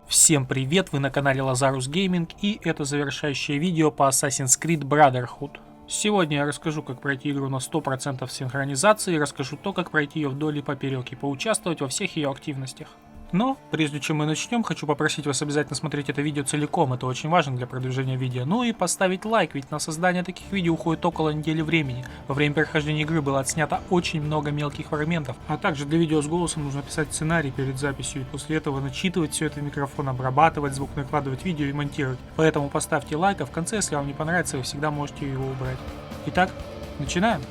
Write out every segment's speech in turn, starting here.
Всем привет, вы на канале Lazarus Gaming, и это завершающее видео по Assassin's Creed Brotherhood. Сегодня я расскажу, как пройти игру на 100% синхронизации, и расскажу то, как пройти ее вдоль и поперек, и поучаствовать во всех ее активностях. Но, прежде чем мы начнем, хочу попросить вас обязательно смотреть это видео целиком, это очень важно для продвижения видео. Ну и поставить лайк, ведь на создание таких видео уходит около недели времени. Во время прохождения игры было отснято очень много мелких фрагментов. А также для видео с голосом нужно писать сценарий перед записью, и после этого начитывать все это в микрофон, обрабатывать звук, накладывать видео и монтировать. Поэтому поставьте лайк, а в конце, если вам не понравится, вы всегда можете его убрать. Итак, начинаем!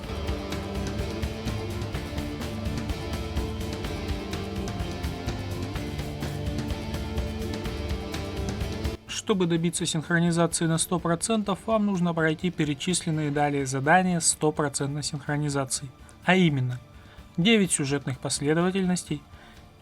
Чтобы добиться синхронизации на 100%, вам нужно пройти перечисленные далее задания с 100% синхронизацией. А именно, 9 сюжетных последовательностей,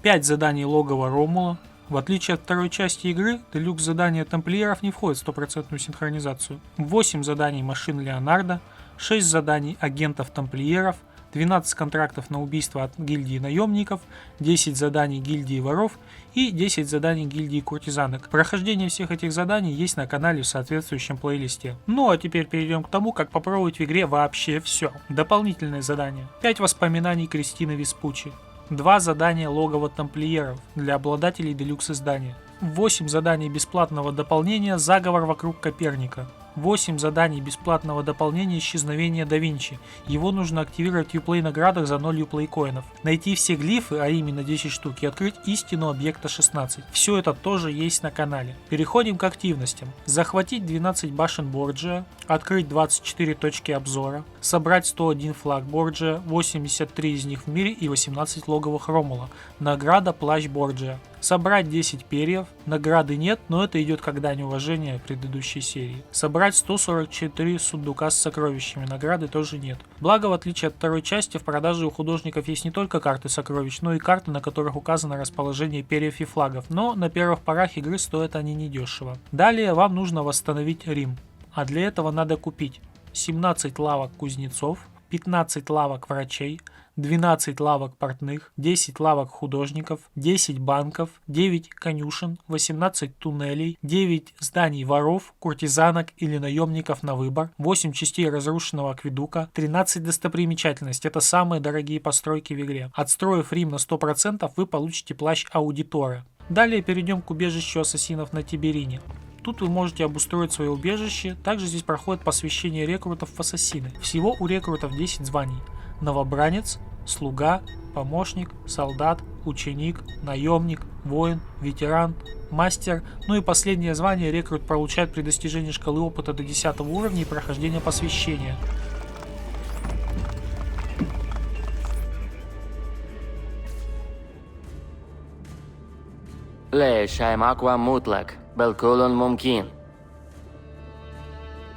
5 заданий логова Ромула. В отличие от второй части игры, делюкс задания тамплиеров не входит в 100% синхронизацию. 8 заданий машин Леонардо, 6 заданий агентов тамплиеров, 12 контрактов на убийство от гильдии наемников, 10 заданий гильдии воров и 10 заданий гильдии куртизанок. Прохождение всех этих заданий есть на канале в соответствующем плейлисте. Ну а теперь перейдем к тому, как попробовать в игре вообще все. Дополнительные задания. 5 воспоминаний Кристины Веспуччи. 2 задания логова тамплиеров для обладателей делюкс издания. 8 заданий бесплатного дополнения «Заговор вокруг Коперника». 8 заданий бесплатного дополнения «Исчезновение да Винчи». Его нужно активировать в Uplay наградах за 0 Uplay коинов. Найти все глифы, а именно 10 штук, и открыть истину объекта 16. Все это тоже есть на канале. Переходим к активностям. Захватить 12 башен Борджиа, открыть 24 точки обзора, собрать 101 флаг Борджиа, 83 из них в мире и 18 логовых Ромула. Награда плащ Борджиа. Собрать 10 перьев, награды нет, но это идет как дань уважения предыдущей серии. Собрать 144 сундука с сокровищами, награды тоже нет. Благо, в отличие от второй части, в продаже у художников есть не только карты сокровищ, но и карты, на которых указано расположение перьев и флагов, но на первых порах игры стоят они недешево. Далее вам нужно восстановить Рим, а для этого надо купить 17 лавок кузнецов, 15 лавок врачей, 12 лавок портных, 10 лавок художников, 10 банков, 9 конюшен, 18 туннелей, 9 зданий воров, куртизанок или наемников на выбор, 8 частей разрушенного акведука, 13 достопримечательностей. Это самые дорогие постройки в игре. Отстроив Рим на 100%, вы получите плащ аудитора. Далее перейдем к убежищу ассасинов на Тиберине. Тут вы можете обустроить свое убежище. Также здесь проходит посвящение рекрутов в ассасины. Всего у рекрутов 10 званий. Новобранец, слуга, помощник, солдат, ученик, наемник, воин, ветеран, мастер. Ну и последнее звание рекрут получает при достижении шкалы опыта до 10 уровня и прохождения посвящения.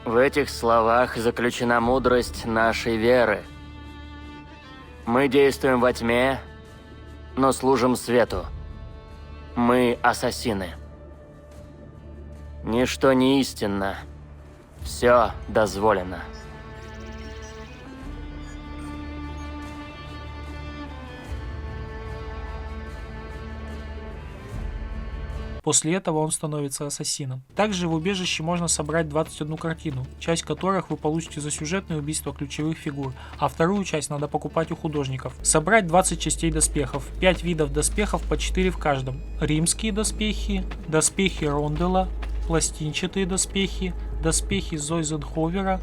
В этих словах заключена мудрость нашей веры. Мы действуем во тьме, но служим свету. Мы ассасины. Ничто не истинно. Все дозволено. После этого он становится ассасином. Также в убежище можно собрать 21 картину, часть которых вы получите за сюжетное убийство ключевых фигур, а вторую часть надо покупать у художников. Собрать 20 частей доспехов, 5 видов доспехов по 4 в каждом. Римские доспехи, доспехи Ронделла, пластинчатые доспехи, доспехи Зойзенховера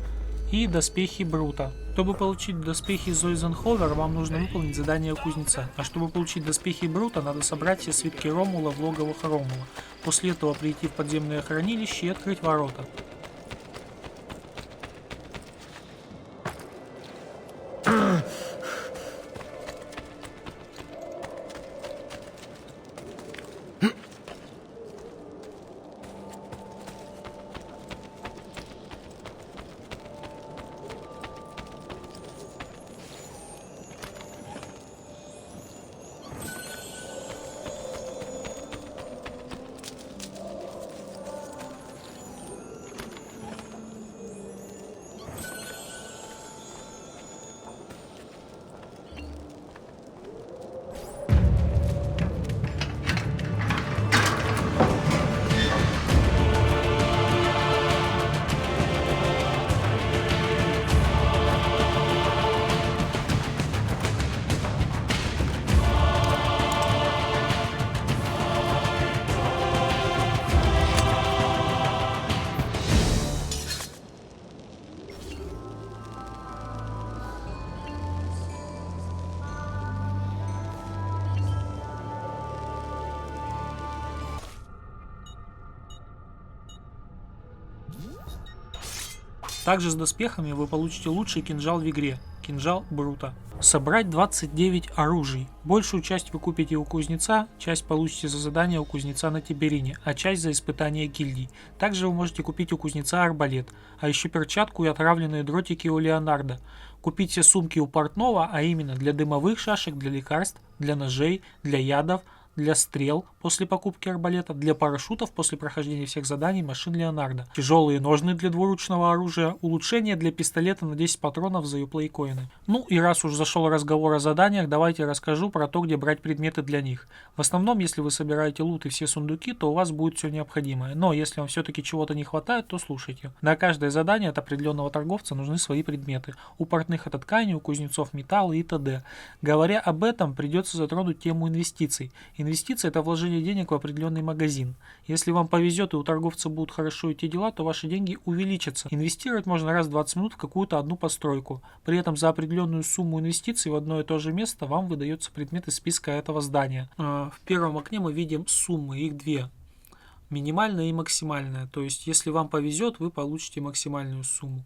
и доспехи Брута. Чтобы получить доспехи Зойзенховера, вам нужно выполнить задание кузнеца, а чтобы получить доспехи Брута, надо собрать все свитки Ромула в логовых Ромула. После этого прийти в подземное хранилище и открыть ворота. Также с доспехами вы получите лучший кинжал в игре – кинжал Брута. Собрать 29 оружий. Большую часть вы купите у кузнеца, часть получите за задание у кузнеца на Тиберине, а часть за испытание гильдий. Также вы можете купить у кузнеца арбалет, а еще перчатку и отравленные дротики у Леонардо. Купить все сумки у портного, а именно для дымовых шашек, для лекарств, для ножей, для ядов, для стрел после покупки арбалета, для парашютов после прохождения всех заданий машин Леонардо, тяжелые ножны для двуручного оружия, улучшения для пистолета на 10 патронов за Uplay коины. Ну и раз уж зашел разговор о заданиях, давайте расскажу про то, где брать предметы для них. В основном, если вы собираете лут и все сундуки, то у вас будет все необходимое, но если вам все-таки чего-то не хватает, то слушайте. На каждое задание от определенного торговца нужны свои предметы. У портных это ткани, у кузнецов металл и т.д. Говоря об этом, придется затронуть тему инвестиций. Инвестиции – это вложение денег в определенный магазин. Если вам повезет и у торговца будут хорошо идти дела, то ваши деньги увеличатся. Инвестировать можно раз в 20 минут в какую-то одну постройку. При этом за определенную сумму инвестиций в одно и то же место вам выдается предмет из списка этого здания. В первом окне мы видим суммы, их две. Минимальная и максимальная. То есть, если вам повезет, вы получите максимальную сумму.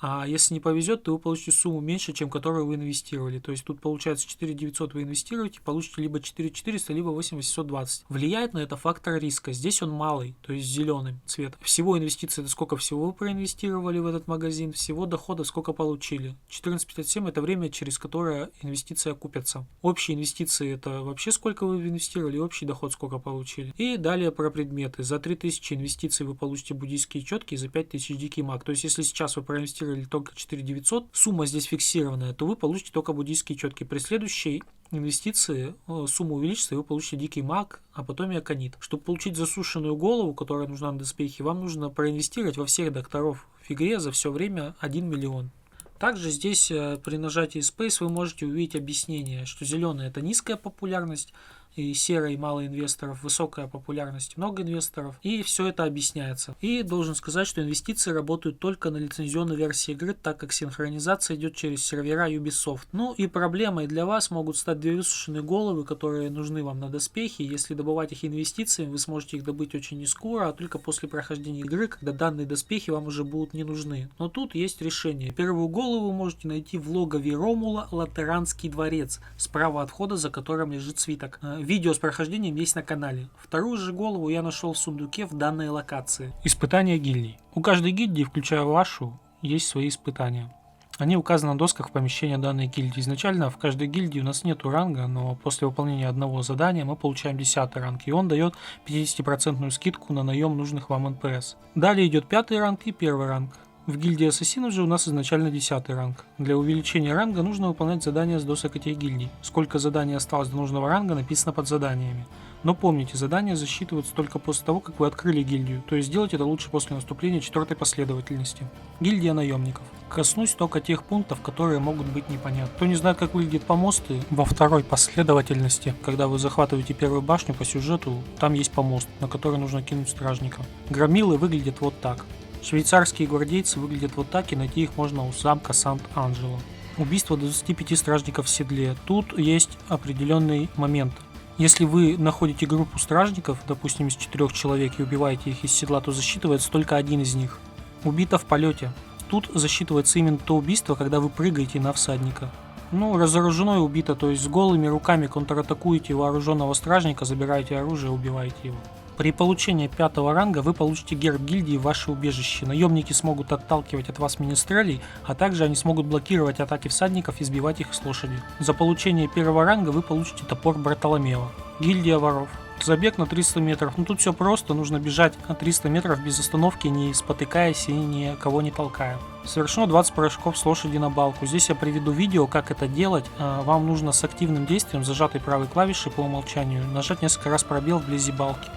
А если не повезет, то вы получите сумму меньше, чем которую вы инвестировали. То есть тут получается 4900 вы инвестируете, получите либо 4400, либо 8820. Влияет на это фактор риска. Здесь он малый, то есть зеленым цветом. Всего инвестиций это сколько всего вы проинвестировали в этот магазин, всего дохода сколько получили. 14.57 это время, через которое инвестиции окупятся. Общие инвестиции это вообще сколько вы инвестировали, общий доход сколько получили. И далее про предметы. За 3000 инвестиций вы получите буддийские четки, за 5000 дикий маг. То есть если сейчас вы проинвестировали или только 4900, сумма здесь фиксированная, то вы получите только буддийские четки. При следующей инвестиции сумма увеличится, и вы получите дикий маг, а потом и аконит. Чтобы получить засушенную голову, которая нужна на доспехе, вам нужно проинвестировать во всех докторов в игре за все время 1 миллион. Также здесь при нажатии Space вы можете увидеть объяснение, что зеленая это низкая популярность, и серой мало инвесторов, высокая популярность много инвесторов, и все это объясняется. И должен сказать, что инвестиции работают только на лицензионной версии игры, так как синхронизация идет через сервера Ubisoft. Ну и проблемой для вас могут стать две высушенные головы, которые нужны вам на доспехи. Если добывать их инвестициями, вы сможете их добыть очень не скоро, а только после прохождения игры, когда данные доспехи вам уже будут не нужны. Но тут есть решение. Первую голову вы можете найти в логове Ромула Латеранский дворец, справа от входа, за которым лежит свиток. Видео с прохождением есть на канале. Вторую же голову я нашел в сундуке в данной локации. Испытания гильдий. У каждой гильдии, включая вашу, есть свои испытания. Они указаны на досках в помещении данной гильдии. Изначально в каждой гильдии у нас нету ранга, но после выполнения одного задания мы получаем 10 ранг, и он дает 50% скидку на наем нужных вам НПС. Далее идет 5 ранг и 1 ранг. В гильдии ассасинов же у нас изначально 10 ранг. Для увеличения ранга нужно выполнять задания с досок этих гильдий. Сколько заданий осталось до нужного ранга, написано под заданиями. Но помните, задания засчитываются только после того, как вы открыли гильдию, то есть сделать это лучше после наступления 4-й последовательности. Гильдия наемников. Коснусь только тех пунктов, которые могут быть непонятны. Кто не знает, как выглядят помосты, во 2-й последовательности, когда вы захватываете первую башню по сюжету, там есть помост, на который нужно кинуть стражников. Громилы выглядят вот так. Швейцарские гвардейцы выглядят вот так, и найти их можно у замка Сант-Анджело. Убийство 25 стражников в седле. Тут есть определенный момент. Если вы находите группу стражников, допустим, из 4 человек, и убиваете их из седла, то засчитывается только один из них. Убито в полете. Тут засчитывается именно то убийство, когда вы прыгаете на всадника. Ну, разоружено и убито, то есть с голыми руками контратакуете вооруженного стражника, забираете оружие, убиваете его. При получении 5-го ранга вы получите герб гильдии в ваше убежище. Наемники смогут отталкивать от вас министрелей, а также они смогут блокировать атаки всадников и сбивать их с лошади. За получение 1-го ранга вы получите топор Бартоломео. Гильдия воров. Забег на 300 метров. Ну тут все просто, нужно бежать на 300 метров без остановки, не спотыкаясь и никого не толкая. Совершено 20 прыжков с лошади на балку. Здесь я приведу видео, как это делать. Вам нужно с активным действием, зажатой правой клавишей по умолчанию, нажать несколько раз пробел вблизи балки.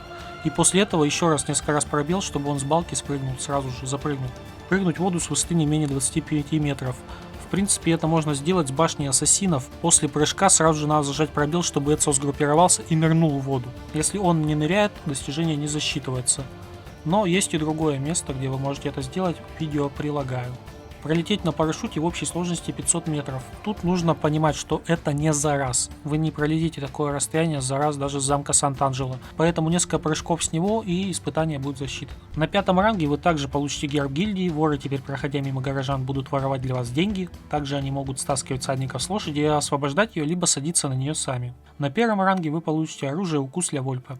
И после этого еще раз несколько раз пробел, чтобы он с балки спрыгнул, сразу же запрыгнул. Прыгнуть в воду с высоты не менее 25 метров. В принципе, это можно сделать с башни ассасинов. После прыжка сразу же надо зажать пробел, чтобы Эцио сгруппировался и нырнул в воду. Если он не ныряет, достижение не засчитывается. Но есть и другое место, где вы можете это сделать, видео прилагаю. Пролететь на парашюте в общей сложности 500 метров. Тут нужно понимать, что это не за раз. Вы не пролетите такое расстояние за раз даже с замка Сант-Анджело. Поэтому несколько прыжков с него и испытание будет засчитано. На 5-м ранге вы также получите герб гильдии. Воры теперь, проходя мимо горожан, будут воровать для вас деньги. Также они могут стаскивать всадников с лошади и освобождать ее, либо садиться на нее сами. На 1-м ранге вы получите оружие укус Ля-Вольпа.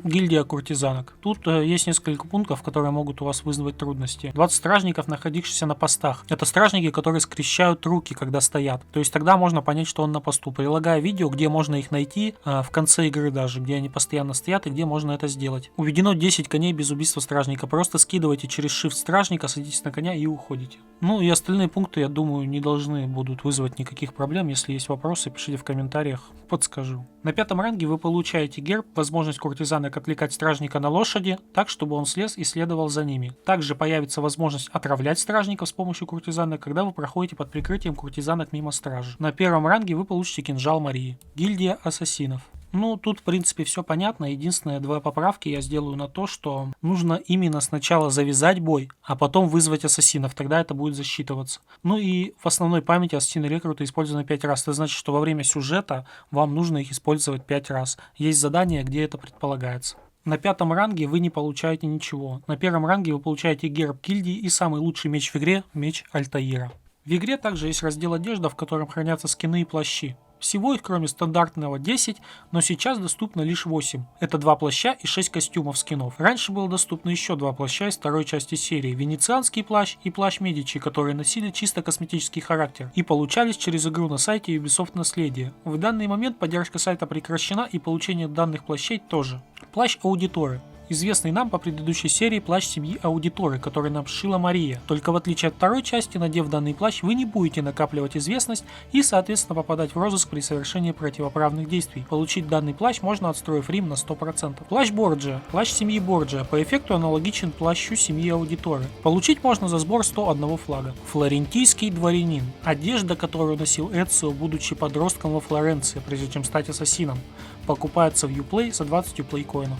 Гильдия куртизанок. Тут есть несколько пунктов, которые могут у вас вызвать трудности. 20 стражников, находившихся на постах. Это стражники, которые скрещают руки, когда стоят. То есть тогда можно понять, что он на посту. Прилагаю видео, где можно их найти в конце игры даже, где они постоянно стоят и где можно это сделать. Уведено 10 коней без убийства стражника. Просто скидывайте через shift стражника, садитесь на коня и уходите. Ну и остальные пункты, я думаю, не должны будут вызвать никаких проблем. Если есть вопросы, пишите в комментариях, подскажу. На 5-м ранге вы получаете герб, возможность куртизанок отвлекать стражника на лошади, так, чтобы он слез и следовал за ними. Также появится возможность отравлять стражников с помощью куртизанок, когда вы проходите под прикрытием куртизанок мимо стражи. На 1-м ранге вы получите кинжал Марии. Гильдия ассасинов. Ну, тут, в принципе, все понятно. Единственное, 2 поправки я сделаю на то, что нужно именно сначала завязать бой, а потом вызвать ассасинов. Тогда это будет засчитываться. Ну и в основной памяти ассасины рекруты использованы 5 раз. Это значит, что во время сюжета вам нужно их использовать 5 раз. Есть задания, где это предполагается. На 5-м ранге вы не получаете ничего. На 1-м ранге вы получаете герб гильдии и самый лучший меч в игре – меч Альтаира. В игре также есть раздел одежда, в котором хранятся скины и плащи. Всего их, кроме стандартного, 10, но сейчас доступно лишь 8. Это 2 плаща и 6 костюмов скинов. Раньше было доступно еще 2 плаща из второй части серии. Венецианский плащ и плащ Медичи, которые носили чисто косметический характер и получались через игру на сайте Ubisoft Наследие. В данный момент поддержка сайта прекращена и получение данных плащей тоже. Плащ Аудиторы. Известный нам по предыдущей серии плащ семьи Аудиторы, который нам сшила Мария. Только в отличие от второй части, надев данный плащ, вы не будете накапливать известность и, соответственно, попадать в розыск при совершении противоправных действий. Получить данный плащ можно, отстроив Рим на 100%. Плащ Борджиа. Плащ семьи Борджиа. По эффекту аналогичен плащу семьи Аудиторы. Получить можно за сбор 101 флага. Флорентийский дворянин. Одежда, которую носил Эцио, будучи подростком во Флоренции, прежде чем стать ассасином. Покупается в Uplay за 20 Uplay коинов.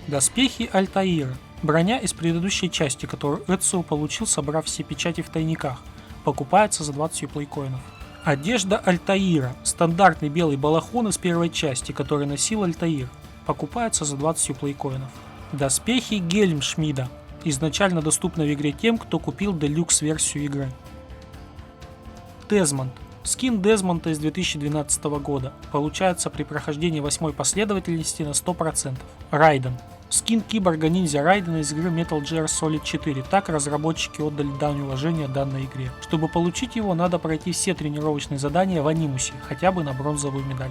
Доспехи Альтаира. Броня из предыдущей части, которую Эцио получил, собрав все печати в тайниках. Покупается за 20 Uplay коинов. Одежда Альтаира. Стандартный белый балахон из первой части, который носил Альтаир. Покупается за 20 Uplay коинов. Доспехи Гельмшмида. Изначально доступны в игре тем, кто купил делюкс-версию игры. Дезмонд. Скин Дезмонда из 2012 года. Получается при прохождении 8-й последовательности на 100%. Райден. Скин киборга-ниндзя Райдена из игры Metal Gear Solid 4. Так разработчики отдали дань уважения данной игре. Чтобы получить его, надо пройти все тренировочные задания в Анимусе, хотя бы на бронзовую медаль.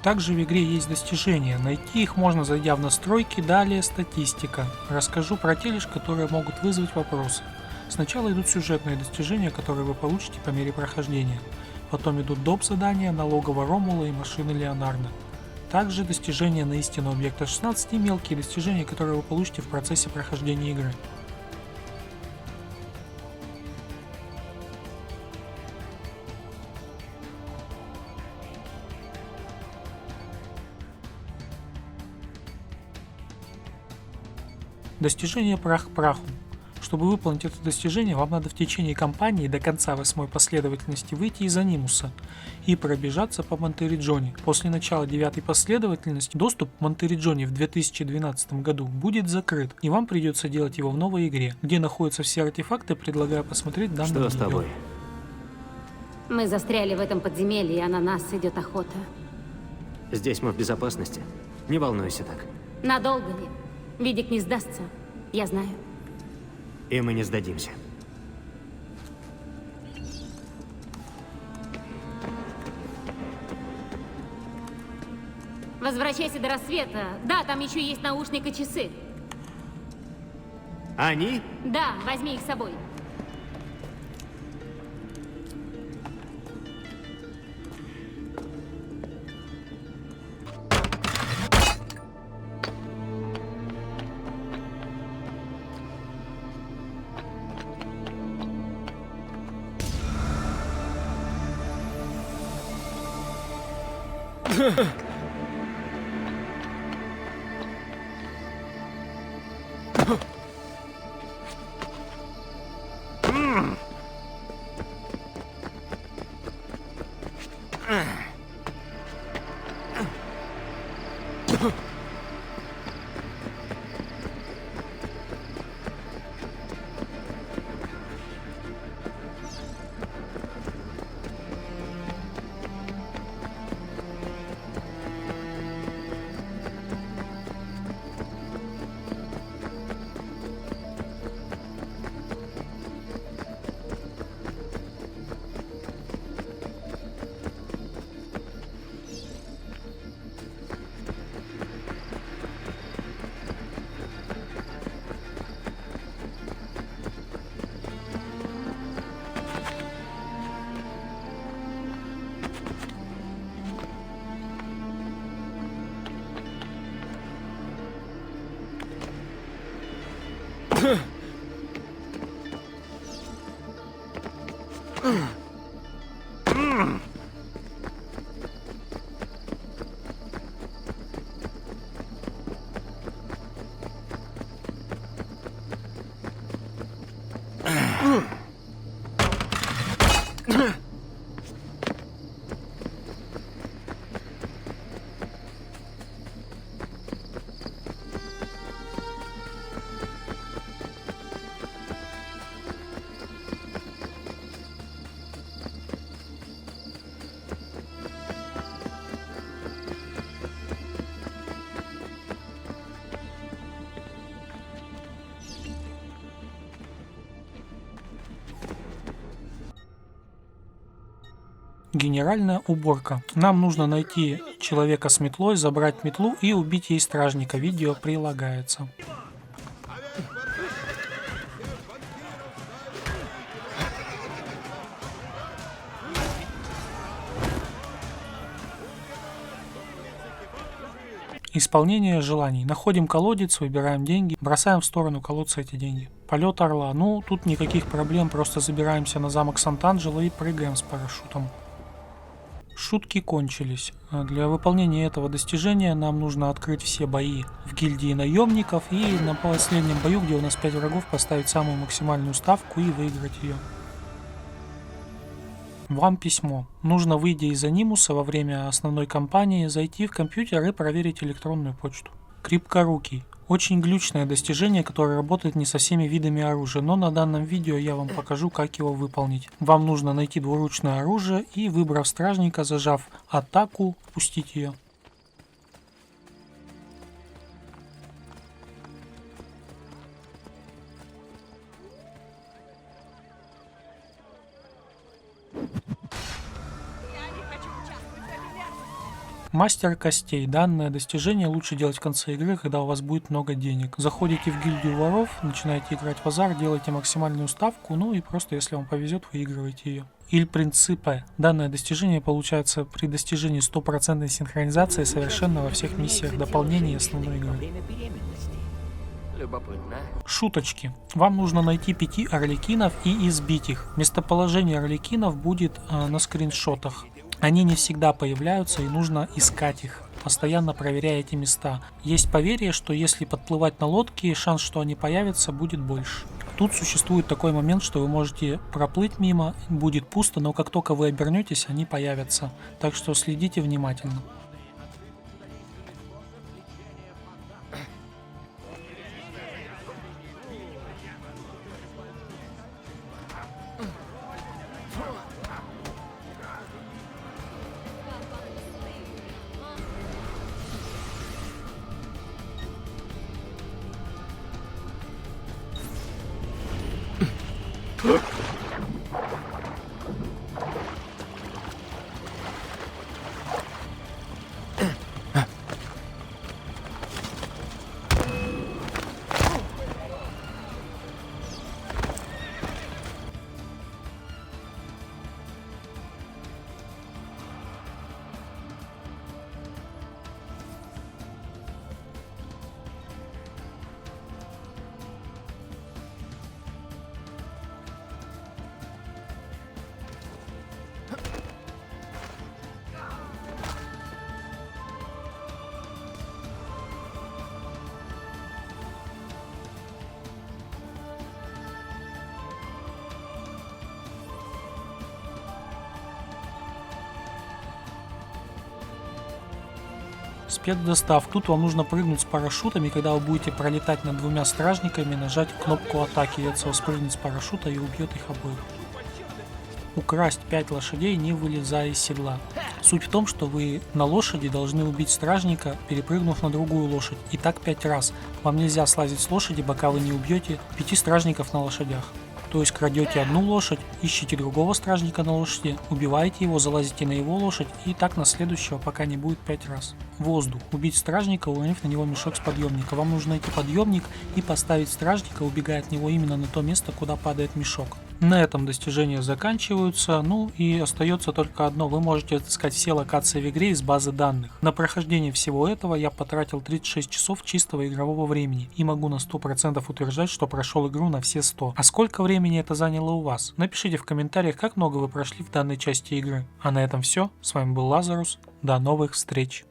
Также в игре есть достижения, найти их можно, зайдя в настройки, далее статистика. Расскажу про те лишь, которые могут вызвать вопросы. Сначала идут сюжетные достижения, которые вы получите по мере прохождения. Потом идут доп. Задания на логово Ромула и машины Леонардо. Также достижения на истину объекта 16 и мелкие достижения, которые вы получите в процессе прохождения игры. Достижение прах к праху. Чтобы выполнить это достижение, вам надо в течение кампании до конца 8-й последовательности выйти из Анимуса и пробежаться по Монтериджоне. После начала 9-й последовательности доступ к Монтериджоне в 2012 году будет закрыт, и вам придется делать его в новой игре, где находятся все артефакты. Предлагаю посмотреть данное видео. Что с тобой? Мы застряли в этом подземелье, а на нас идет охота. Здесь мы в безопасности. Не волнуйся так. Надолго ли? Видик не сдастся, я знаю. И мы не сдадимся. Возвращайся до рассвета. Да, там еще есть наушник и часы. Они? Да, возьми их с собой. Генеральная уборка. Нам нужно найти человека с метлой, забрать метлу и убить ей стражника. Видео прилагается. Исполнение желаний. Находим колодец, выбираем деньги, бросаем в сторону колодца эти деньги. Полет орла. Ну, тут никаких проблем, просто забираемся на замок Сант-Анджело и прыгаем с парашютом. Шутки кончились. Для выполнения этого достижения нам нужно открыть все бои в гильдии наемников и на последнем бою, где у нас 5 врагов, поставить самую максимальную ставку и выиграть ее. Вам письмо. Нужно, выйдя из анимуса во время основной кампании, зайти в компьютер и проверить электронную почту. Крепкорукий. Очень глючное достижение, которое работает не со всеми видами оружия, но на данном видео я вам покажу, как его выполнить. Вам нужно найти двуручное оружие и, выбрав стражника, зажав атаку, пустить ее. Мастер костей. Данное достижение лучше делать в конце игры, когда у вас будет много денег. Заходите в гильдию воров, начинаете играть в азарт, делаете максимальную ставку, ну и просто, если вам повезет, выигрываете ее. Il Principe. Данное достижение получается при достижении 100% синхронизации совершенно во всех миссиях дополнения основной игры. Любопытно. Шуточки. Вам нужно найти 5 орликинов и избить их. Местоположение орликинов будет на скриншотах. Они не всегда появляются и нужно искать их, постоянно проверяя эти места. Есть поверье, что если подплывать на лодке, шанс, что они появятся, будет больше. Тут существует такой момент, что вы можете проплыть мимо, будет пусто, но как только вы обернетесь, они появятся. Так что следите внимательно. Спецдостав. Тут вам нужно прыгнуть с парашютом, и когда вы будете пролетать над двумя стражниками, нажать кнопку атаки, и Эцио спрыгнет с парашюта и убьет их обоих. Украсть 5 лошадей, не вылезая из седла. Суть в том, что вы на лошади должны убить стражника, перепрыгнув на другую лошадь. И так 5 раз. Вам нельзя слазить с лошади, пока вы не убьете 5 стражников на лошадях. То есть крадете одну лошадь, ищете другого стражника на лошади, убиваете его, залазите на его лошадь и так на следующего, пока не будет 5 раз. Воздух. Убить стражника, уронив на него мешок с подъемника. Вам нужно найти подъемник и поставить стражника, убегая от него именно на то место, куда падает мешок. На этом достижения заканчиваются, ну и остается только одно. Вы можете отыскать все локации в игре из базы данных. На прохождение всего этого я потратил 36 часов чистого игрового времени и могу на 100% утверждать, что прошел игру на все 100. А сколько времени это заняло у вас? Напишите в комментариях, как много вы прошли в данной части игры. А на этом все. С вами был Лазарус. До новых встреч.